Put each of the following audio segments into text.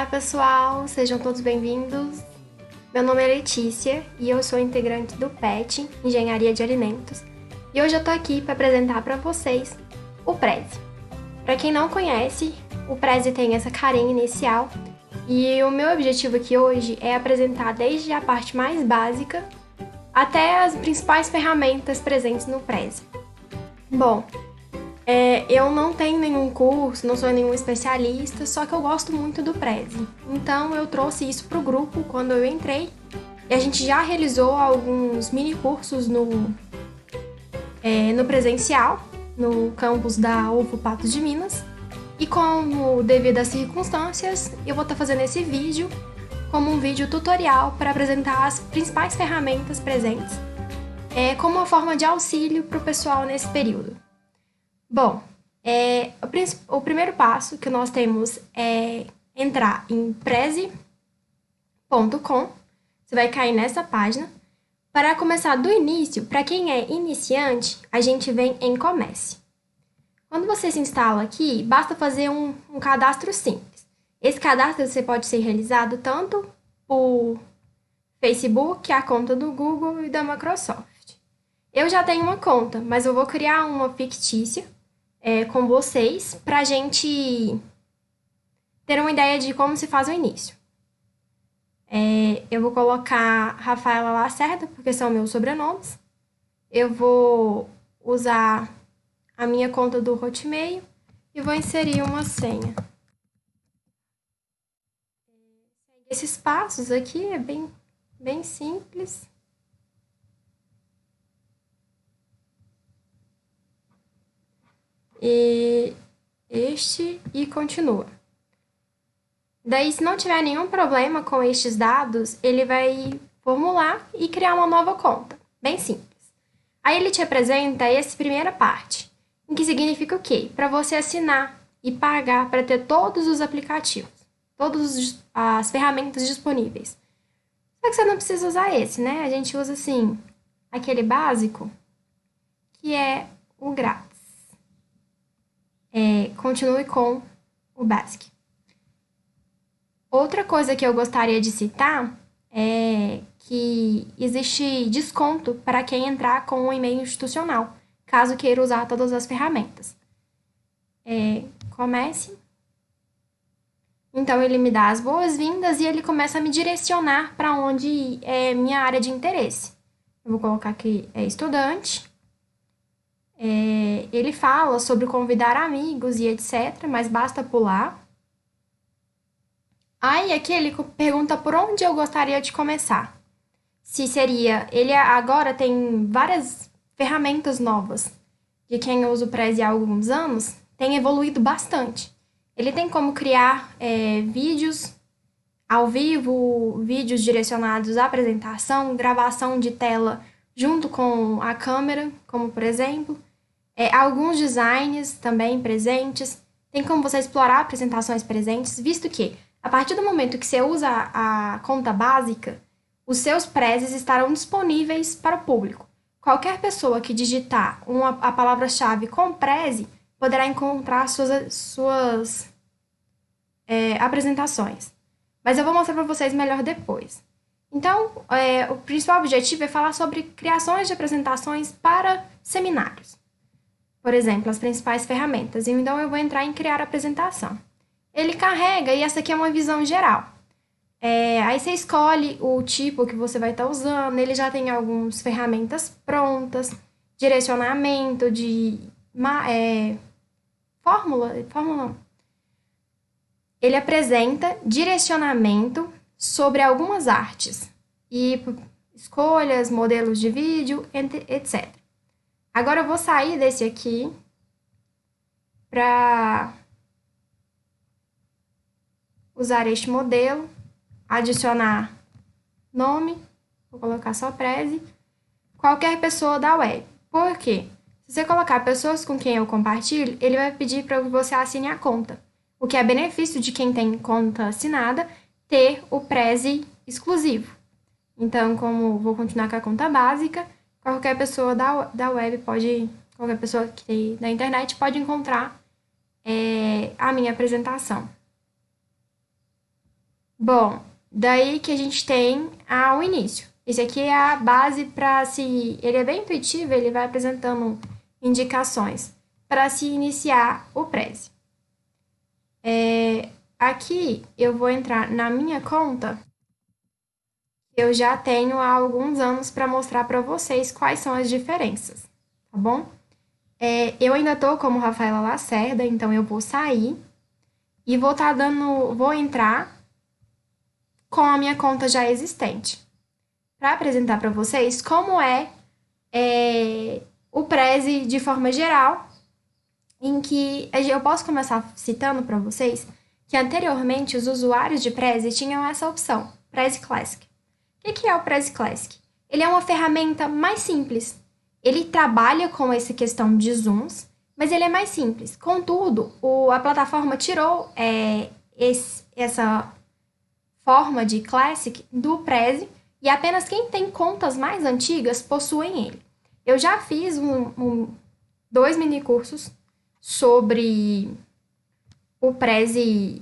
Pessoal, sejam todos bem-vindos. Meu nome é Letícia e eu sou integrante do PET, Engenharia de Alimentos, e hoje eu tô aqui para apresentar para vocês o Prezi. Para quem não conhece, o Prezi tem essa carinha inicial e o meu objetivo aqui hoje é apresentar desde a parte mais básica até as principais ferramentas presentes no Prezi. Bom, eu não tenho nenhum curso, não sou nenhum especialista, só que eu gosto muito do Prezi. Então eu trouxe isso para o grupo quando eu entrei e a gente já realizou alguns mini cursos no presencial, no campus da UFO Patos de Minas. E como devido às circunstâncias, eu vou estar fazendo esse vídeo como um vídeo tutorial para apresentar as principais ferramentas presentes, como uma forma de auxílio para o pessoal nesse período. Bom, o primeiro passo que nós temos é entrar em prezi.com. Você vai cair nessa página. Para começar do início, para quem é iniciante, a gente vem em Comece. Quando você se instala aqui, basta fazer um cadastro simples. Esse cadastro você pode ser realizado tanto por Facebook, a conta do Google e da Microsoft. Eu já tenho uma conta, mas eu vou criar uma fictícia com vocês para a gente ter uma ideia de como se faz o início. Eu vou colocar Rafaela Lacerda, porque são meus sobrenomes. Eu vou usar a minha conta do Hotmail e vou inserir uma senha. Esses passos aqui é bem simples. E continua. Daí, se não tiver nenhum problema com estes dados, ele vai formular e criar uma nova conta. Bem simples. Aí ele te apresenta essa primeira parte, em que significa o quê? Para você assinar e pagar para ter todos os aplicativos, todas as ferramentas disponíveis. Só que você não precisa usar esse, né? A gente usa, assim, aquele básico, que é o grátis. Continue com o Basic. Outra coisa que eu gostaria de citar é que existe desconto para quem entrar com um e-mail institucional, caso queira usar todas as ferramentas. Comece. Então, ele me dá as boas-vindas e ele começa a me direcionar para onde é minha área de interesse. Eu vou colocar aqui estudante. Ele fala sobre convidar amigos e etc., mas basta pular. Aí aqui ele pergunta por onde eu gostaria de começar. Ele agora tem várias ferramentas novas. De quem usa o Prezi há alguns anos, tem evoluído bastante. Ele tem como criar vídeos ao vivo, vídeos direcionados à apresentação, gravação de tela junto com a câmera, como por exemplo. Alguns designs também presentes. Tem como você explorar apresentações presentes, visto que, a partir do momento que você usa a conta básica, os seus prezes estarão disponíveis para o público. Qualquer pessoa que digitar a palavra-chave com Prezi poderá encontrar suas apresentações. Mas eu vou mostrar para vocês melhor depois. Então, o principal objetivo é falar sobre criações de apresentações para seminários. Por exemplo, as principais ferramentas. Então, eu vou entrar em criar apresentação. Ele carrega e essa aqui é uma visão geral. Aí você escolhe o tipo que você vai estar usando. Ele já tem algumas ferramentas prontas, direcionamento de fórmula não. Ele apresenta direcionamento sobre algumas artes e escolhas, modelos de vídeo, etc. Agora eu vou sair desse aqui para usar este modelo, adicionar nome, vou colocar só Prezi, qualquer pessoa da web. Por quê? Se você colocar pessoas com quem eu compartilho, ele vai pedir para que você assine a conta, o que é benefício de quem tem conta assinada ter o Prezi exclusivo. Então, como vou continuar com a conta básica, qualquer pessoa da web qualquer pessoa da internet pode encontrar a minha apresentação. Bom, daí que a gente tem o início. Esse aqui é a base para se. Ele é bem intuitivo, ele vai apresentando indicações para se iniciar o Prezi. Aqui eu vou entrar na minha conta. Eu já tenho há alguns anos para mostrar para vocês quais são as diferenças, tá bom? Eu ainda tô como Rafaela Lacerda, então eu vou sair e vou entrar com a minha conta já existente para apresentar para vocês como o Prezi de forma geral, em que eu posso começar citando para vocês que anteriormente os usuários de Prezi tinham essa opção, Prezi Classic. O que é o Prezi Classic? Ele é uma ferramenta mais simples. Ele trabalha com essa questão de zooms, mas ele é mais simples. Contudo, a plataforma tirou essa forma de Classic do Prezi e apenas quem tem contas mais antigas possuem ele. Eu já fiz dois minicursos sobre o Prezi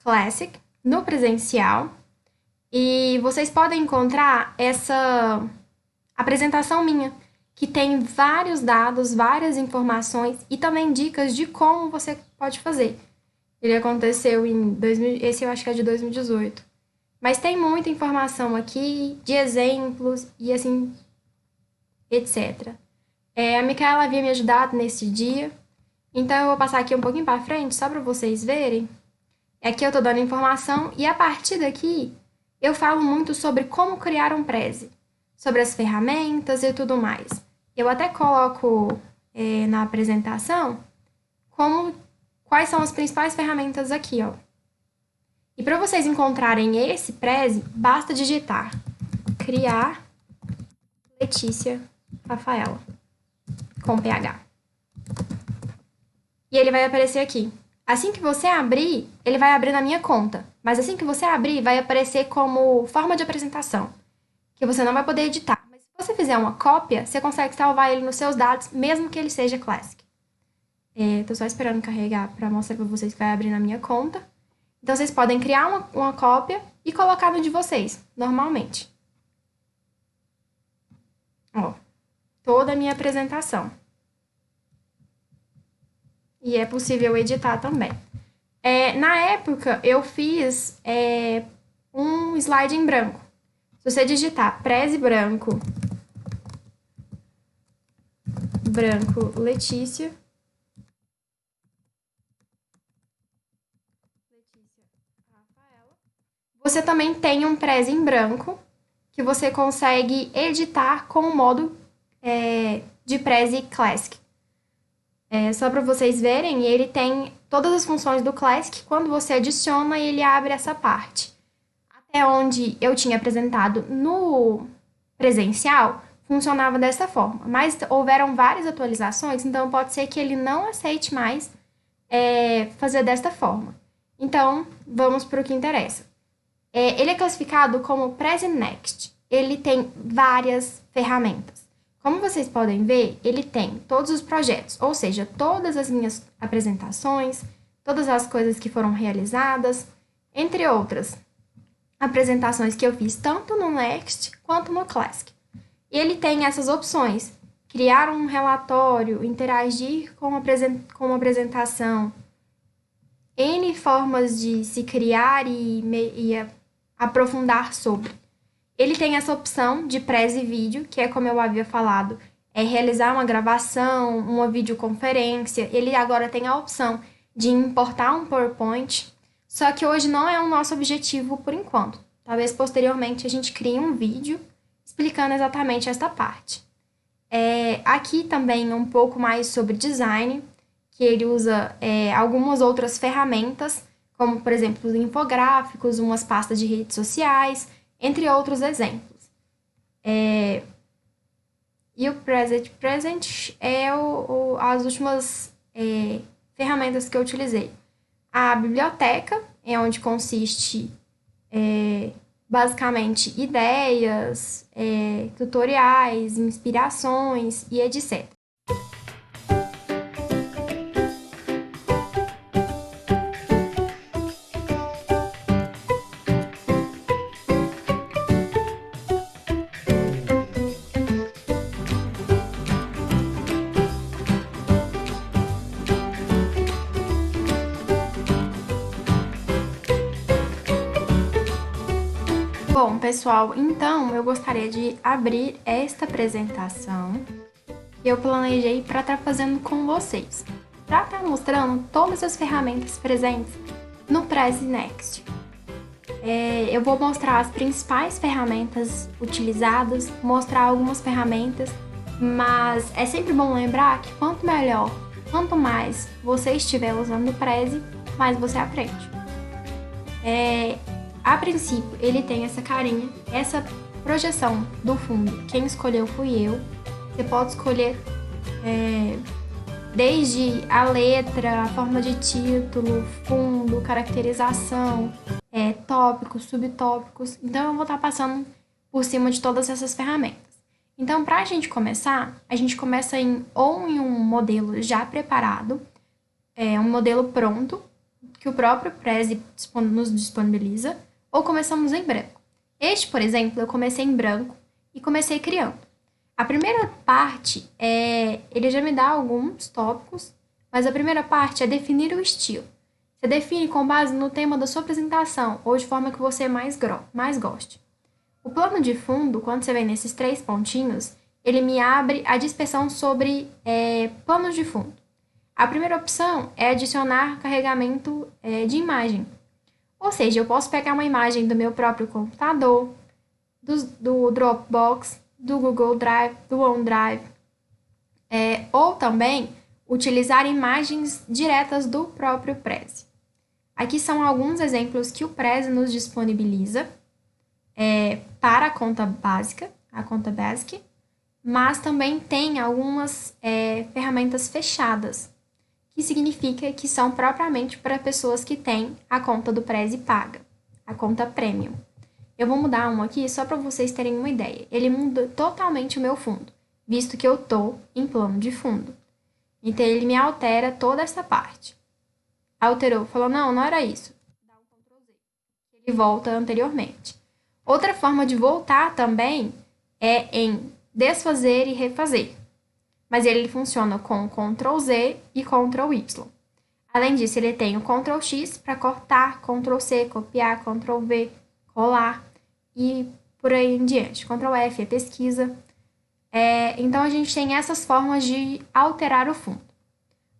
Classic no presencial e vocês podem encontrar essa apresentação minha, que tem vários dados, várias informações e também dicas de como você pode fazer. Ele aconteceu esse eu acho que é de 2018. Mas tem muita informação aqui, de exemplos e assim, etc. A Micaela havia me ajudado nesse dia, então eu vou passar aqui um pouquinho para frente, só para vocês verem. Aqui eu tô dando informação e a partir daqui eu falo muito sobre como criar um Prezi, sobre as ferramentas e tudo mais. Eu até coloco na apresentação quais são as principais ferramentas aqui, ó. E para vocês encontrarem esse Prezi, basta digitar criar Letícia Rafaela com PH. E ele vai aparecer aqui. Assim que você abrir, ele vai abrir na minha conta. Mas assim que você abrir, vai aparecer como forma de apresentação, que você não vai poder editar. Mas se você fizer uma cópia, você consegue salvar ele nos seus dados, mesmo que ele seja Classic. Tô só esperando carregar para mostrar para vocês que vai abrir na minha conta. Então, vocês podem criar uma cópia e colocar no de vocês, normalmente. Ó, toda a minha apresentação. E é possível editar também. Na época, eu fiz um slide em branco. Se você digitar Prezi branco, Letícia, Rafaela, você também tem um Prezi em branco que você consegue editar com o modo de Prezi Classic. Só para vocês verem, ele tem todas as funções do Classic. Quando você adiciona, ele abre essa parte. Até onde eu tinha apresentado no presencial, funcionava dessa forma. Mas houveram várias atualizações, então pode ser que ele não aceite mais fazer desta forma. Então, vamos para o que interessa. Ele é classificado como Prezi Next. Ele tem várias ferramentas. Como vocês podem ver, ele tem todos os projetos, ou seja, todas as minhas apresentações, todas as coisas que foram realizadas, entre outras apresentações que eu fiz tanto no Next quanto no Classic. E ele tem essas opções: criar um relatório, interagir com uma apresentação, N formas de se criar e aprofundar sobre. Ele tem essa opção de Prezi vídeo, que é como eu havia falado, realizar uma gravação, uma videoconferência. Ele agora tem a opção de importar um PowerPoint, só que hoje não é o nosso objetivo por enquanto. Talvez posteriormente a gente crie um vídeo explicando exatamente esta parte. Aqui também um pouco mais sobre design, que ele usa algumas outras ferramentas, como por exemplo os infográficos, umas pastas de redes sociais, entre outros exemplos. E o Present é as últimas ferramentas que eu utilizei. A biblioteca é onde consiste basicamente ideias, tutoriais, inspirações e etc. Bom, pessoal, então eu gostaria de abrir esta apresentação que eu planejei para estar fazendo com vocês, para estar mostrando todas as ferramentas presentes no Prezi Next. Eu vou mostrar as principais ferramentas utilizadas, mostrar algumas ferramentas, mas é sempre bom lembrar que quanto mais você estiver usando o Prezi, mais você aprende. A princípio, ele tem essa carinha, essa projeção do fundo. Quem escolheu fui eu. Você pode escolher desde a letra, a forma de título, fundo, caracterização, tópicos, subtópicos. Então, eu vou estar passando por cima de todas essas ferramentas. Então, para a gente começar, a gente começa em um modelo já preparado, um modelo pronto, que o próprio Prezi nos disponibiliza, ou começamos em branco. Este, por exemplo, eu comecei em branco e comecei criando. A primeira parte, ele já me dá alguns tópicos, mas a primeira parte é definir o estilo. Você define com base no tema da sua apresentação ou de forma que você mais goste. O plano de fundo, quando você vem nesses 3 pontinhos, ele me abre a dispersão sobre planos de fundo. A primeira opção é adicionar carregamento de imagem. Ou seja, eu posso pegar uma imagem do meu próprio computador, do Dropbox, do Google Drive, do OneDrive, ou também utilizar imagens diretas do próprio Prezi. Aqui são alguns exemplos que o Prezi nos disponibiliza para a conta básica, a conta Basic, mas também tem algumas ferramentas fechadas, que significa que são propriamente para pessoas que têm a conta do Prezi paga, a conta Premium. Eu vou mudar um aqui só para vocês terem uma ideia. Ele muda totalmente o meu fundo, visto que eu estou em plano de fundo. Então, ele me altera toda essa parte. Alterou, falou, não era isso. Dá um Ctrl Z. Ele volta anteriormente. Outra forma de voltar também é em desfazer e refazer. Mas ele funciona com Ctrl Z e Ctrl Y. Além disso, ele tem o Ctrl X para cortar, Ctrl C, copiar, Ctrl V, colar e por aí em diante. Ctrl F é pesquisa. Então, a gente tem essas formas de alterar o fundo.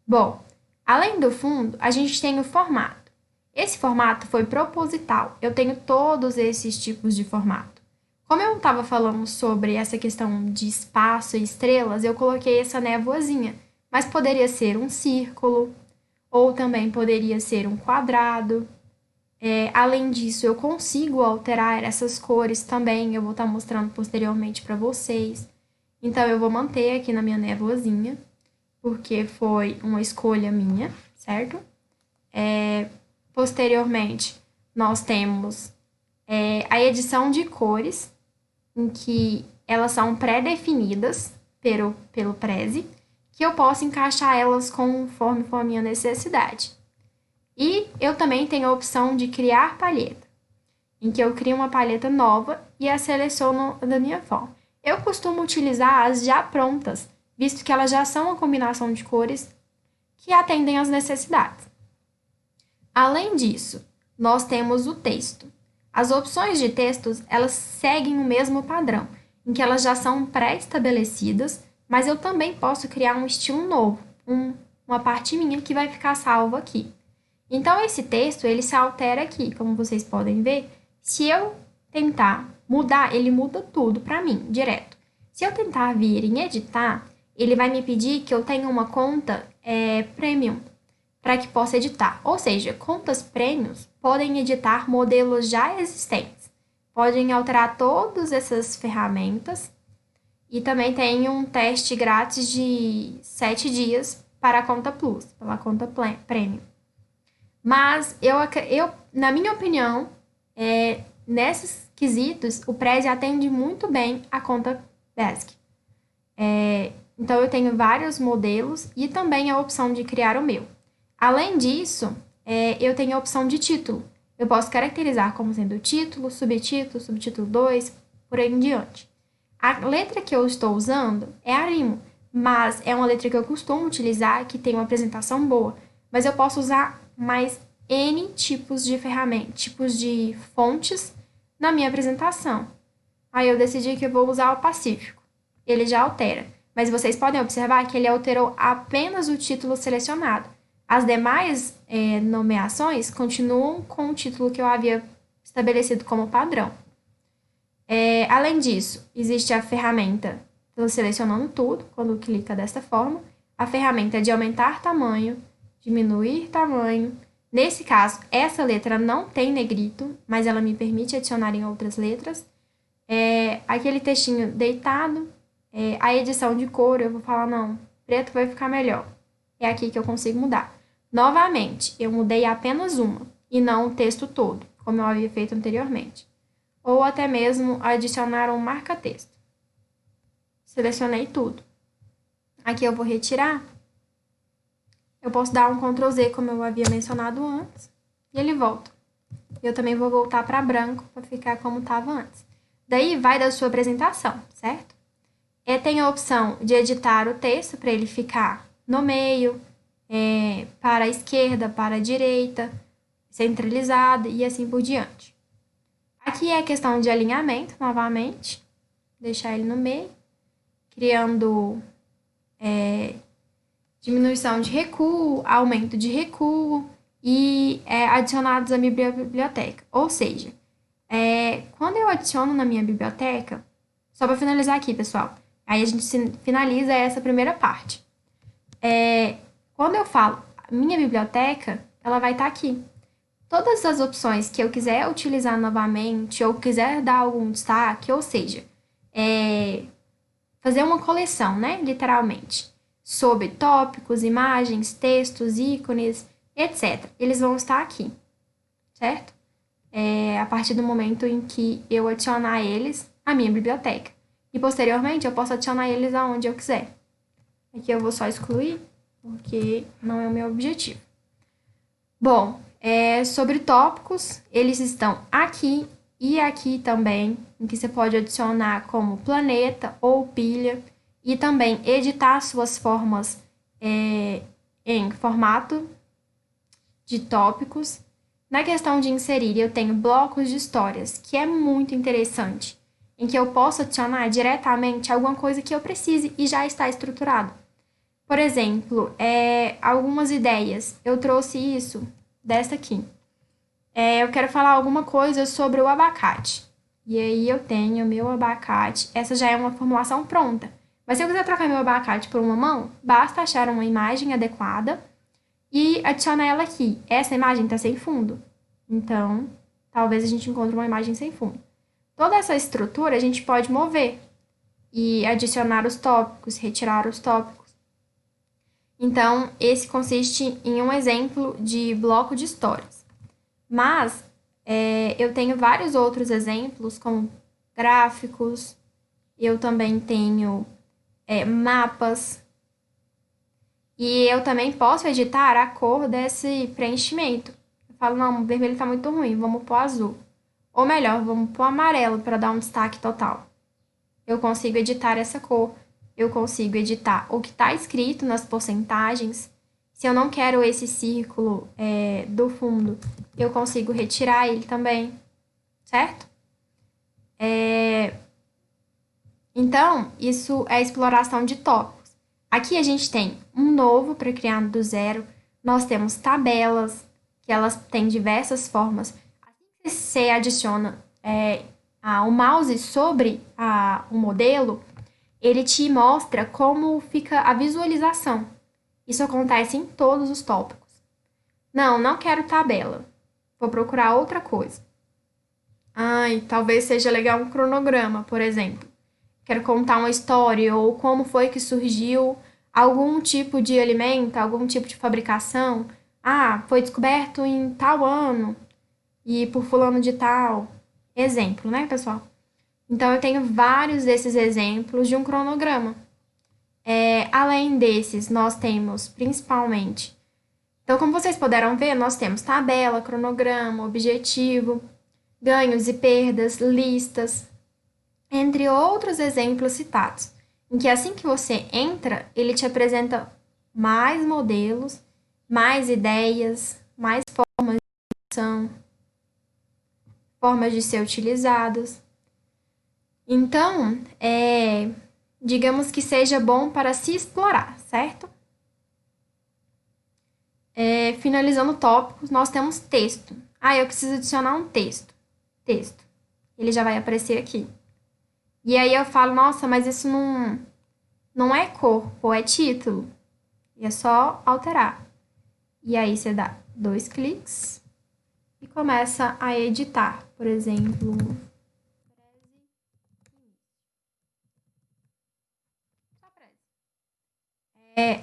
Bom, além do fundo, a gente tem o formato. Esse formato foi proposital. Eu tenho todos esses tipos de formato. Como eu estava falando sobre essa questão de espaço e estrelas, eu coloquei essa névoazinha, mas poderia ser um círculo, ou também poderia ser um quadrado. Além disso, eu consigo alterar essas cores também, eu vou estar mostrando posteriormente para vocês. Então, eu vou manter aqui na minha névoazinha, porque foi uma escolha minha, certo? Posteriormente, nós temos a edição de cores, em que elas são pré-definidas pelo Prezi, que eu posso encaixar elas conforme for a minha necessidade. E eu também tenho a opção de criar palheta, em que eu crio uma palheta nova e a seleciono da minha forma. Eu costumo utilizar as já prontas, visto que elas já são uma combinação de cores que atendem às necessidades. Além disso, nós temos o texto. As opções de textos, elas seguem o mesmo padrão, em que elas já são pré-estabelecidas, mas eu também posso criar um estilo novo, uma parte minha que vai ficar salva aqui. Então, esse texto, ele se altera aqui, como vocês podem ver. Se eu tentar mudar, ele muda tudo para mim, direto. Se eu tentar vir em editar, ele vai me pedir que eu tenha uma conta Premium, para que possa editar. Ou seja, contas Premiums podem editar modelos já existentes. Podem alterar todas essas ferramentas. E também tem um teste grátis de 7 dias para a conta Plus, pela conta Premium. Mas, na minha opinião, nesses quesitos, o Prezi atende muito bem a conta Basic. Então, eu tenho vários modelos e também a opção de criar o meu. Além disso, eu tenho a opção de título. Eu posso caracterizar como sendo título, subtítulo 2, por aí em diante. A letra que eu estou usando é Arimo, mas é uma letra que eu costumo utilizar, que tem uma apresentação boa. Mas eu posso usar mais N tipos de ferramentas, tipos de fontes na minha apresentação. Aí eu decidi que eu vou usar o Pacífico. Ele já altera. Mas vocês podem observar que ele alterou apenas o título selecionado. As demais nomeações continuam com o título que eu havia estabelecido como padrão. Além disso, existe a ferramenta, estou selecionando tudo quando clica desta forma, a ferramenta de aumentar tamanho, diminuir tamanho. Nesse caso, essa letra não tem negrito, mas ela me permite adicionar em outras letras. Aquele textinho deitado, a edição de cor, eu vou falar, não, preto vai ficar melhor. É aqui que eu consigo mudar. Novamente, eu mudei apenas uma, e não o texto todo, como eu havia feito anteriormente. Ou até mesmo adicionar um marca-texto. Selecionei tudo. Aqui eu vou retirar. Eu posso dar um Ctrl Z, como eu havia mencionado antes, e ele volta. Eu também vou voltar para branco, para ficar como estava antes. Daí vai da sua apresentação, certo? Tem a opção de editar o texto para ele ficar no meio, para a esquerda, para a direita, centralizado e assim por diante. Aqui é a questão de alinhamento, novamente. Deixar ele no meio, criando diminuição de recuo, aumento de recuo e adicionados à minha biblioteca. Ou seja, quando eu adiciono na minha biblioteca, só para finalizar aqui, pessoal, aí a gente finaliza essa primeira parte. Quando eu falo minha biblioteca, ela vai estar aqui. Todas as opções que eu quiser utilizar novamente ou quiser dar algum destaque, ou seja, fazer uma coleção, né, literalmente, sobre tópicos, imagens, textos, ícones, etc. Eles vão estar aqui, certo? A partir do momento em que eu adicionar eles à minha biblioteca. E posteriormente eu posso adicionar eles aonde eu quiser. Aqui eu vou só excluir, porque não é o meu objetivo. Bom, sobre tópicos, eles estão aqui e aqui também, em que você pode adicionar como planeta ou pilha e também editar suas formas em formato de tópicos. Na questão de inserir, eu tenho blocos de histórias, que é muito interessante, em que eu posso adicionar diretamente alguma coisa que eu precise e já está estruturado. Por exemplo, algumas ideias. Eu trouxe isso dessa aqui. Eu quero falar alguma coisa sobre o abacate. E aí eu tenho meu abacate. Essa já é uma formulação pronta. Mas se eu quiser trocar meu abacate por uma mamão, basta achar uma imagem adequada e adicionar ela aqui. Essa imagem está sem fundo. Então, talvez a gente encontre uma imagem sem fundo. Toda essa estrutura a gente pode mover e adicionar os tópicos, retirar os tópicos. Então, esse consiste em um exemplo de bloco de histórias. Mas eu tenho vários outros exemplos, como gráficos, eu também tenho mapas, e eu também posso editar a cor desse preenchimento. Eu falo, não, o vermelho está muito ruim, vamos pôr azul. Ou melhor, vamos pôr amarelo para dar um destaque total. Eu consigo editar essa cor, eu consigo editar o que está escrito nas porcentagens. Se eu não quero esse círculo do fundo, eu consigo retirar ele também, certo? Então, isso é exploração de tópicos. Aqui a gente tem um novo para criar do zero. Nós temos tabelas, que elas têm diversas formas. Assim que você adiciona o mouse sobre o modelo, ele te mostra como fica a visualização. Isso acontece em todos os tópicos. Não quero tabela. Vou procurar outra coisa. Talvez seja legal um cronograma, por exemplo. Quero contar uma história ou como foi que surgiu algum tipo de alimento, algum tipo de fabricação. Foi descoberto em tal ano e por fulano de tal. Exemplo, né, pessoal? Então, eu tenho vários desses exemplos de um cronograma. Além desses, nós temos principalmente. Então, como vocês puderam ver, nós temos tabela, cronograma, objetivo, ganhos e perdas, listas, entre outros exemplos citados, em que assim que você entra, ele te apresenta mais modelos, mais ideias, mais formas de ação. formas de ser utilizadas. Então, digamos que seja bom para se explorar, certo? Finalizando tópicos, nós temos texto. Eu preciso adicionar um texto. Texto. Ele já vai aparecer aqui. E aí eu falo, nossa, mas isso não é corpo, é título. E é só alterar. E aí você dá 2 cliques e começa a editar. Por exemplo,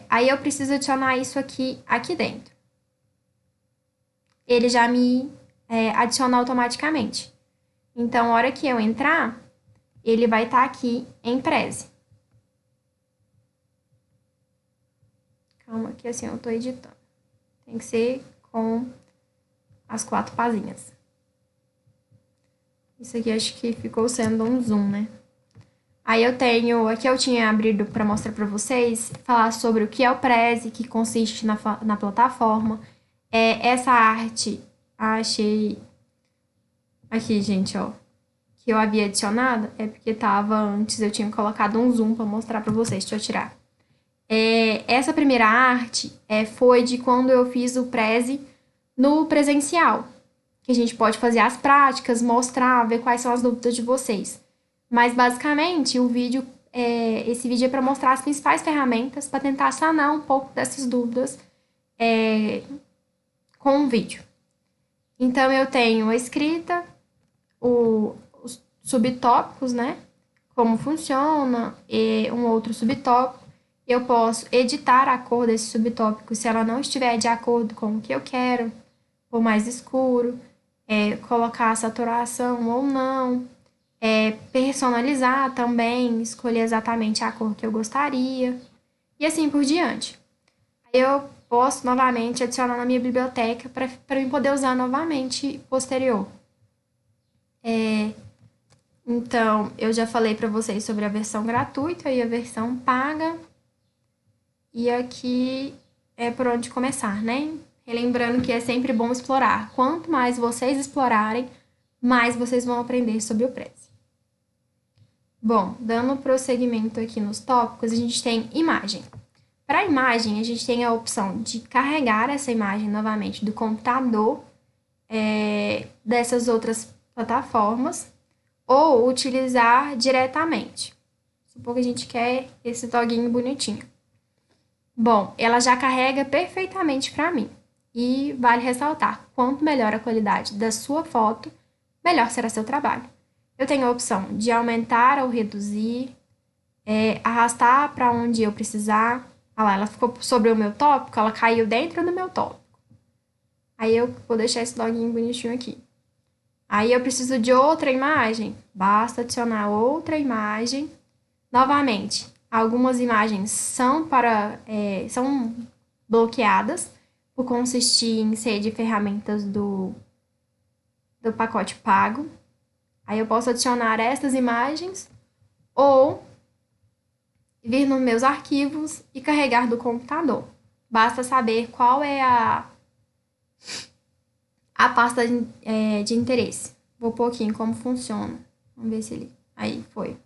aí eu preciso adicionar isso aqui dentro. Ele já me adiciona automaticamente. Então, a hora que eu entrar, ele vai estar aqui em Prezi. Calma que assim eu tô editando. Tem que ser com as 4 pazinhas. Isso aqui acho que ficou sendo um zoom, né? Aí eu tenho, aqui eu tinha abrido para mostrar para vocês, falar sobre o que é o Prezi, que consiste na plataforma. Essa arte, achei aqui, gente, ó, que eu havia adicionado, é porque tava antes, eu tinha colocado um zoom para mostrar para vocês, deixa eu tirar. Essa primeira arte foi de quando eu fiz o Prezi no presencial, que a gente pode fazer as práticas, mostrar, ver quais são as dúvidas de vocês. Mas basicamente esse vídeo é para mostrar as principais ferramentas para tentar sanar um pouco dessas dúvidas com o vídeo. Então eu tenho a escrita, os subtópicos, né? Como funciona, e um outro subtópico. Eu posso editar a cor desse subtópico se ela não estiver de acordo com o que eu quero, ou mais escuro, colocar a saturação ou não, personalizar também, escolher exatamente a cor que eu gostaria, e assim por diante. Aí eu posso novamente adicionar na minha biblioteca para eu poder usar novamente posterior. Então, eu já falei para vocês sobre a versão gratuita e a versão paga. E aqui é por onde começar, né? Relembrando que é sempre bom explorar. Quanto mais vocês explorarem, mais vocês vão aprender sobre o Prezi. Bom, dando prosseguimento aqui nos tópicos, a gente tem imagem. Para a imagem, a gente tem a opção de carregar essa imagem novamente do computador dessas outras plataformas ou utilizar diretamente. Supor que a gente quer esse doguinho bonitinho. Bom, ela já carrega perfeitamente para mim. E vale ressaltar, quanto melhor a qualidade da sua foto, melhor será seu trabalho. Eu tenho a opção de aumentar ou reduzir, arrastar para onde eu precisar. Olha lá, ela ficou sobre o meu tópico, ela caiu dentro do meu tópico. Aí eu vou deixar esse doguinho bonitinho aqui. Aí eu preciso de outra imagem, basta adicionar outra imagem. Novamente, algumas imagens são bloqueadas por consistir em ser de ferramentas do pacote pago. Aí eu posso adicionar essas imagens ou vir nos meus arquivos e carregar do computador. Basta saber qual é a pasta de interesse. Vou pôr aqui em como funciona. Vamos ver se ele... Aí, foi.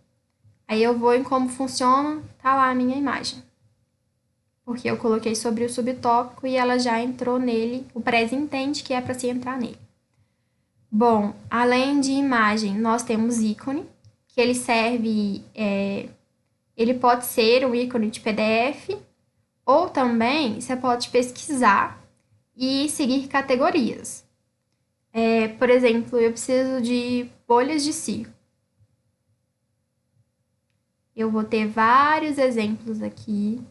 Aí eu vou em como funciona, tá lá a minha imagem. Porque eu coloquei sobre o subtópico e ela já entrou nele. O Prezi entende que é para se entrar nele. Bom, além de imagem, nós temos ícone, que ele serve... ele pode ser um ícone de PDF ou também você pode pesquisar e seguir categorias. Por exemplo, eu preciso de bolhas de circo. Eu vou ter vários exemplos aqui.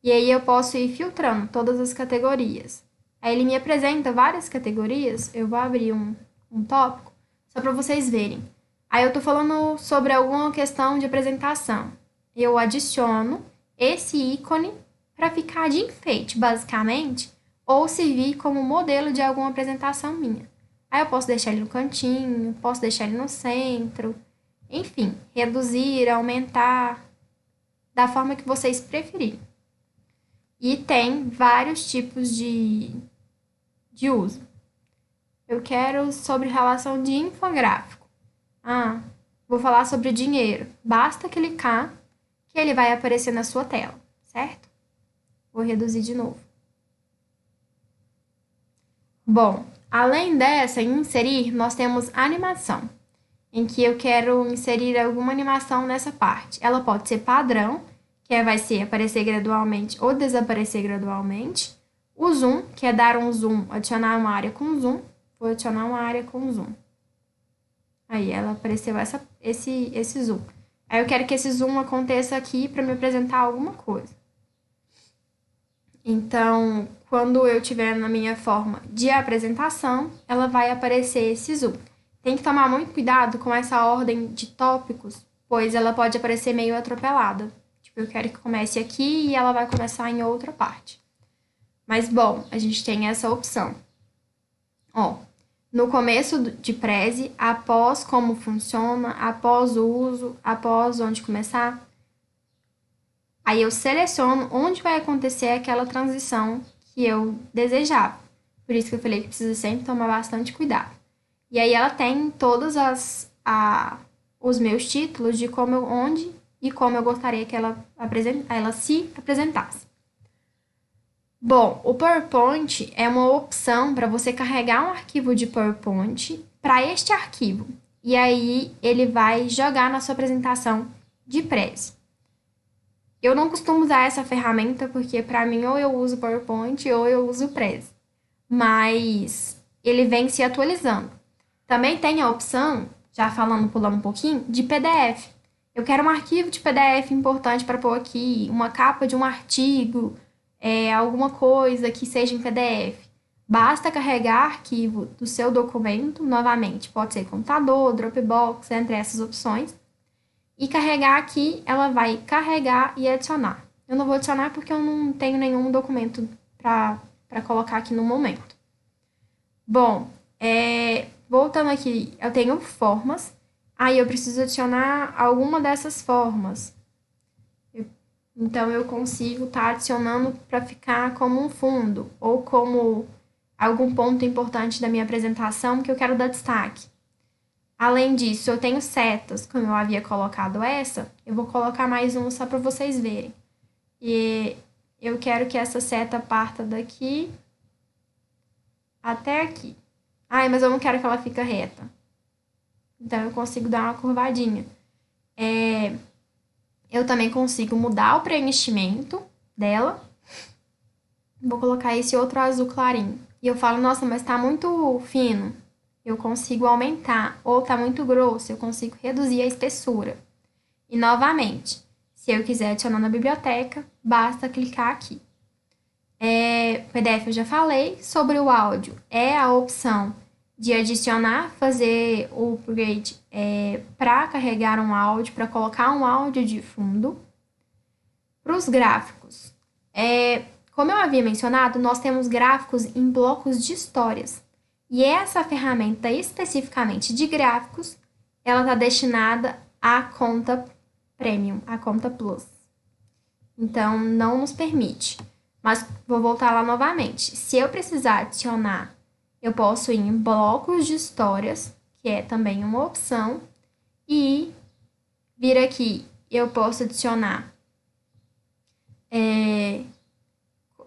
E aí eu posso ir filtrando todas as categorias. Aí ele me apresenta várias categorias. Eu vou abrir um tópico só para vocês verem. Aí eu tô falando sobre alguma questão de apresentação. Eu adiciono esse ícone para ficar de enfeite, basicamente, ou servir como modelo de alguma apresentação minha. Aí eu posso deixar ele no cantinho, posso deixar ele no centro, enfim, reduzir, aumentar, da forma que vocês preferirem. E tem vários tipos de uso. Eu quero sobre relação de infográfico. Ah, vou falar sobre dinheiro. Basta clicar que ele vai aparecer na sua tela, certo? Vou reduzir de novo. Bom, além dessa, em inserir, nós temos animação, em que eu quero inserir alguma animação nessa parte. Ela pode ser padrão, que vai ser aparecer gradualmente ou desaparecer gradualmente. O zoom, que é dar um zoom, adicionar uma área com zoom. Vou adicionar uma área com zoom. Aí, ela apareceu esse zoom. Aí, eu quero que esse zoom aconteça aqui para me apresentar alguma coisa. Então, quando eu estiver na minha forma de apresentação, ela vai aparecer esse zoom. Tem que tomar muito cuidado com essa ordem de tópicos, pois ela pode aparecer meio atropelada. Tipo, eu quero que comece aqui e ela vai começar em outra parte. Mas, bom, a gente tem essa opção. Ó, no começo de Prezi, após como funciona, após o uso, após onde começar, aí eu seleciono onde vai acontecer aquela transição que eu desejava. Por isso que eu falei que precisa sempre tomar bastante cuidado. E aí ela tem todos os meus títulos de onde e como eu gostaria que ela se apresentasse. Bom, o PowerPoint é uma opção para você carregar um arquivo de PowerPoint para este arquivo. E aí ele vai jogar na sua apresentação de Prezi. Eu não costumo usar essa ferramenta porque para mim ou eu uso PowerPoint ou eu uso Prezi. Mas ele vem se atualizando. Também tem a opção, já pulando um pouquinho, de PDF. Eu quero um arquivo de PDF importante para pôr aqui, uma capa de um artigo, alguma coisa que seja em PDF. Basta carregar arquivo do seu documento, novamente, pode ser computador, Dropbox, entre essas opções. E carregar aqui, ela vai carregar e adicionar. Eu não vou adicionar porque eu não tenho nenhum documento para colocar aqui no momento. Bom, voltando aqui, eu tenho formas. Aí eu preciso adicionar alguma dessas formas. Então, eu consigo estar adicionando para ficar como um fundo ou como algum ponto importante da minha apresentação que eu quero dar destaque. Além disso, eu tenho setas, como eu havia colocado essa, eu vou colocar mais uma só para vocês verem. E eu quero que essa seta parta daqui até aqui. Mas eu não quero que ela fique reta. Então, eu consigo dar uma curvadinha. Eu também consigo mudar o preenchimento dela. Vou colocar esse outro azul clarinho. E eu falo, nossa, mas tá muito fino. Eu consigo aumentar. Ou tá muito grosso, eu consigo reduzir a espessura. E, novamente, se eu quiser adicionar na biblioteca, basta clicar aqui. PDF eu já falei. Sobre o áudio, é a opção de adicionar, fazer o upgrade para carregar um áudio, para colocar um áudio de fundo. Para os gráficos, como eu havia mencionado, nós temos gráficos em blocos de histórias. E essa ferramenta especificamente de gráficos, ela está destinada à conta Premium, à conta Plus. Então, não nos permite. Mas vou voltar lá novamente. Se eu precisar adicionar, eu posso ir em blocos de histórias, que é também uma opção, e vir aqui, eu posso adicionar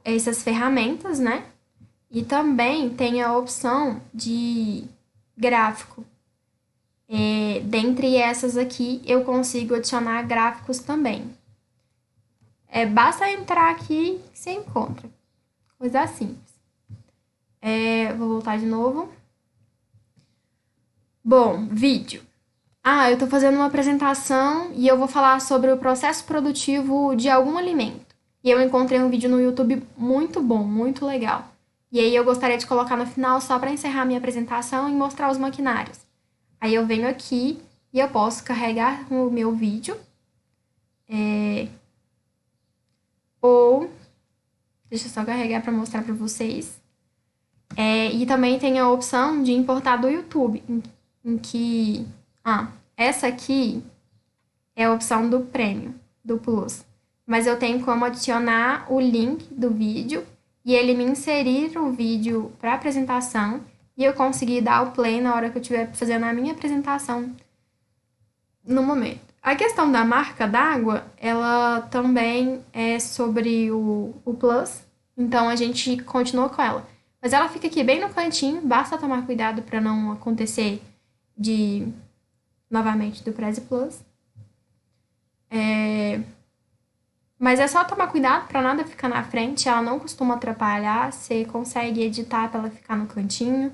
essas ferramentas, né? E também tem a opção de gráfico. Dentre essas aqui, eu consigo adicionar gráficos também. Basta entrar aqui que você encontra. Coisa simples. Vou voltar de novo. Bom, vídeo. Eu tô fazendo uma apresentação e eu vou falar sobre o processo produtivo de algum alimento. E eu encontrei um vídeo no YouTube muito bom, muito legal. E aí eu gostaria de colocar no final só para encerrar minha apresentação e mostrar os maquinários. Aí eu venho aqui e eu posso carregar o meu vídeo. Ou deixa eu só carregar para mostrar para vocês. E também tem a opção de importar do YouTube, em que essa aqui é a opção do Premium, do Plus. Mas eu tenho como adicionar o link do vídeo e ele me inserir o vídeo para apresentação e eu conseguir dar o play na hora que eu estiver fazendo a minha apresentação no momento. A questão da marca d'água, ela também é sobre o Plus, então a gente continua com ela. Mas ela fica aqui bem no cantinho, basta tomar cuidado para não acontecer de, novamente, do Prezi Plus. Mas é só tomar cuidado para nada ficar na frente, ela não costuma atrapalhar, você consegue editar para ela ficar no cantinho.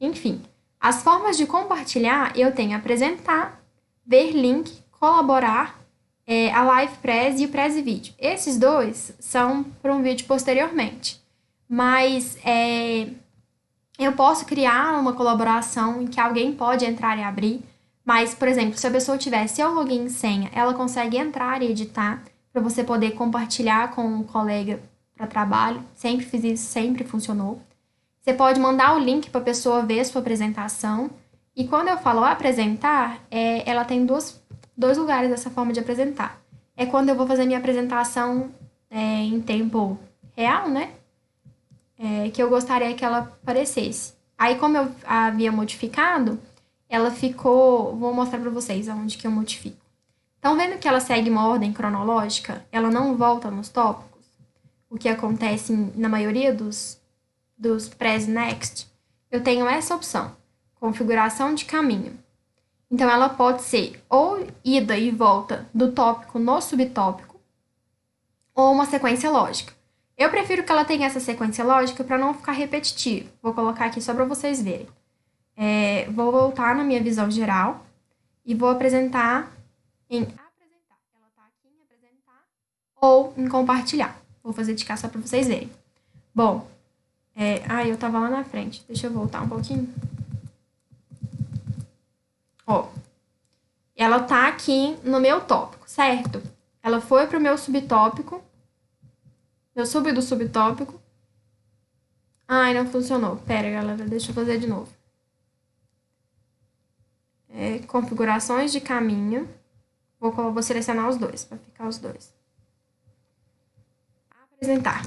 Enfim, as formas de compartilhar eu tenho apresentar, ver link, colaborar, a Live Prezi e o Prezi Vídeo. Esses dois são para um vídeo posteriormente. Mas eu posso criar uma colaboração em que alguém pode entrar e abrir. Mas, por exemplo, se a pessoa tiver seu login e senha, ela consegue entrar e editar para você poder compartilhar com um colega para trabalho. Sempre fiz isso, sempre funcionou. Você pode mandar o link para a pessoa ver a sua apresentação. E quando eu falo apresentar, ela tem dois lugares dessa forma de apresentar. É quando eu vou fazer minha apresentação em tempo real, né? Que eu gostaria que ela aparecesse. Aí, como eu havia modificado, ela ficou... Vou mostrar para vocês aonde que eu modifico. Estão vendo que ela segue uma ordem cronológica? Ela não volta nos tópicos? O que acontece na maioria dos Prezi Next? Eu tenho essa opção, configuração de caminho. Então, ela pode ser ou ida e volta do tópico no subtópico, ou uma sequência lógica. Eu prefiro que ela tenha essa sequência lógica para não ficar repetitivo. Vou colocar aqui só para vocês verem. Vou voltar na minha visão geral e vou apresentar em apresentar. Ela está aqui em apresentar ou em compartilhar. Vou fazer de cá só para vocês verem. Bom, eu estava lá na frente. Deixa eu voltar um pouquinho. Ela tá aqui no meu tópico, certo? Ela foi pro meu subtópico. Eu subi do subtópico. Ai, não funcionou. Pera, galera, deixa eu fazer de novo. Configurações de caminho. Vou selecionar os dois, para ficar os dois. Apresentar.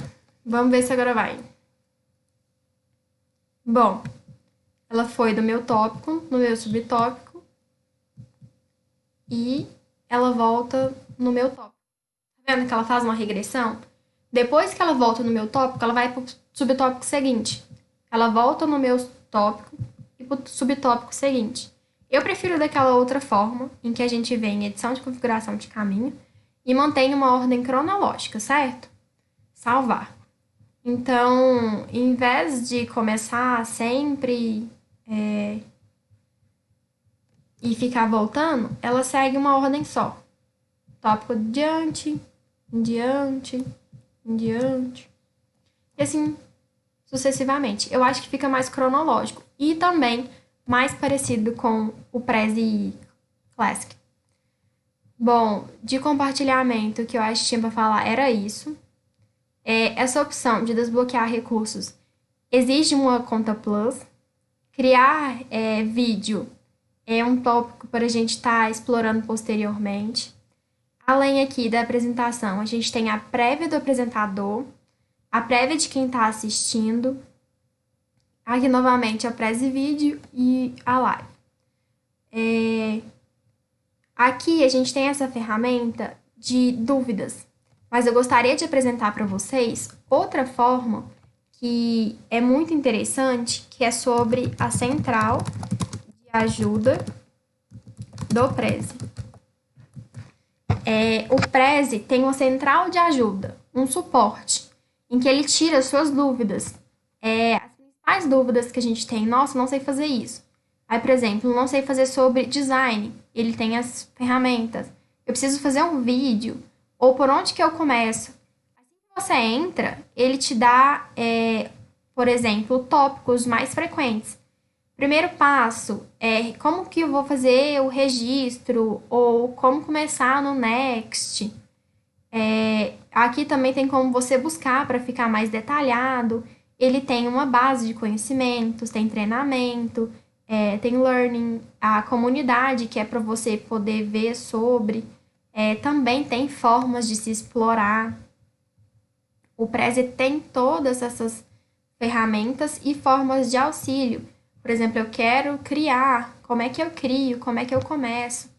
Vamos ver se agora vai. Bom, ela foi do meu tópico, no meu subtópico. E ela volta no meu tópico. Tá vendo que ela faz uma regressão? Depois que ela volta no meu tópico, ela vai pro subtópico seguinte. Ela volta no meu tópico e pro subtópico seguinte. Eu prefiro daquela outra forma, em que a gente vê em edição de configuração de caminho e mantém uma ordem cronológica, certo? Salvar. Então, em vez de começar sempre e ficar voltando, ela segue uma ordem só. Tópico diante, em diante, em diante. E assim, sucessivamente. Eu acho que fica mais cronológico. E também mais parecido com o Prezi Classic. Bom, de compartilhamento, o que eu acho que tinha para falar era isso. Essa opção de desbloquear recursos exige uma conta Plus. Criar vídeo é um tópico para a gente estar explorando posteriormente. Além aqui da apresentação, a gente tem a prévia do apresentador, a prévia de quem está assistindo, aqui novamente a Prezi Vídeo e a live. Aqui a gente tem essa ferramenta de dúvidas, mas eu gostaria de apresentar para vocês outra forma que é muito interessante, que é sobre a central de ajuda do Prezi. O Prezi tem uma central de ajuda, um suporte, em que ele tira suas dúvidas. As principais dúvidas que a gente tem, nossa, não sei fazer isso. Aí, por exemplo, não sei fazer sobre design, ele tem as ferramentas. Eu preciso fazer um vídeo, ou por onde que eu começo? Assim que você entra, ele te dá, por exemplo, tópicos mais frequentes. Primeiro passo é como que eu vou fazer o registro ou como começar no Next. Aqui também tem como você buscar para ficar mais detalhado. Ele tem uma base de conhecimentos, tem treinamento, tem learning, a comunidade que é para você poder ver sobre. Também tem formas de se explorar. O Prezi tem todas essas ferramentas e formas de auxílio Por exemplo, eu quero criar, como é que eu crio, como é que eu começo.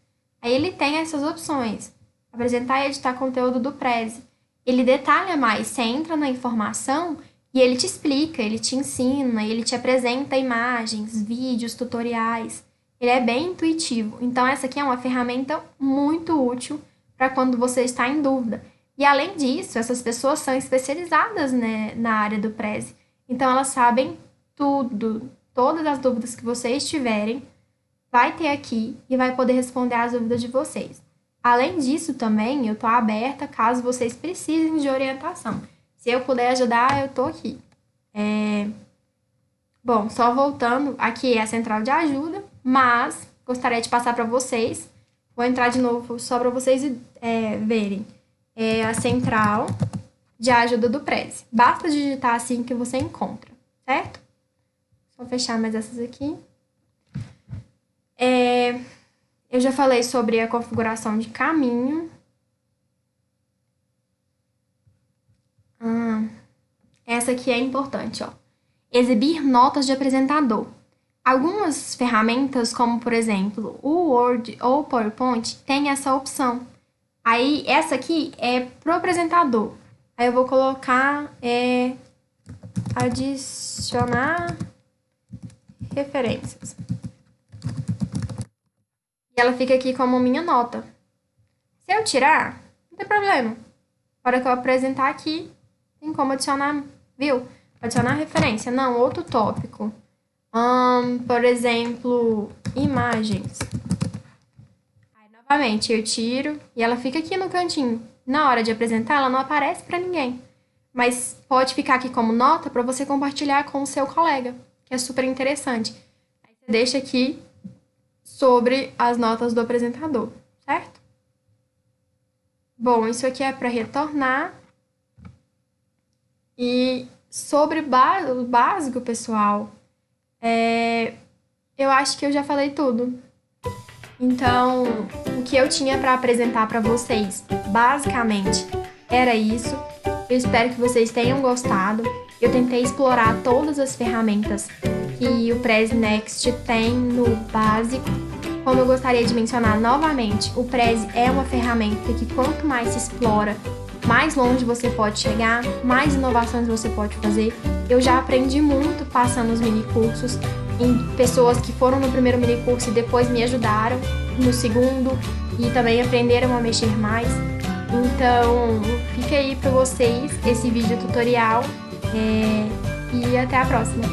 Aí ele tem essas opções. Apresentar e editar conteúdo do Prezi. Ele detalha mais, você entra na informação e ele te explica, ele te ensina, ele te apresenta imagens, vídeos, tutoriais. Ele é bem intuitivo. Então, essa aqui é uma ferramenta muito útil para quando você está em dúvida. E, além disso, essas pessoas são especializadas, né, na área do Prezi. Então, elas sabem tudo, todas as dúvidas que vocês tiverem, vai ter aqui e vai poder responder as dúvidas de vocês. Além disso, também, eu estou aberta caso vocês precisem de orientação. Se eu puder ajudar, eu estou aqui. Bom, só voltando, aqui é a central de ajuda, mas gostaria de passar para vocês. Vou entrar de novo só para vocês verem. É a central de ajuda do Prezi. Basta digitar assim que você encontra, certo? Vou fechar mais essas aqui. Eu já falei sobre a configuração de caminho. Essa aqui é importante, ó. Exibir notas de apresentador. Algumas ferramentas, como por exemplo o Word ou o PowerPoint, tem essa opção. Aí, essa aqui é pro apresentador. Aí eu vou colocar adicionar referências. E ela fica aqui como minha nota. Se eu tirar, não tem problema. Na hora que eu apresentar aqui, tem como adicionar, viu? Adicionar referência. Não, outro tópico. Por exemplo, imagens. Aí, novamente, eu tiro e ela fica aqui no cantinho. Na hora de apresentar, ela não aparece para ninguém. Mas pode ficar aqui como nota para você compartilhar com o seu colega, que é super interessante. Aí você deixa aqui sobre as notas do apresentador, certo? Bom, isso aqui é para retornar. E sobre o básico, pessoal, eu acho que eu já falei tudo. Então, o que eu tinha para apresentar para vocês, basicamente, era isso. Eu espero que vocês tenham gostado. Eu tentei explorar todas as ferramentas que o Prezi Next tem no básico. Como eu gostaria de mencionar novamente, o Prezi é uma ferramenta que quanto mais se explora, mais longe você pode chegar, mais inovações você pode fazer. Eu já aprendi muito passando os minicursos em pessoas que foram no primeiro minicurso e depois me ajudaram no segundo e também aprenderam a mexer mais. Então, fica aí para vocês esse vídeo tutorial e até a próxima!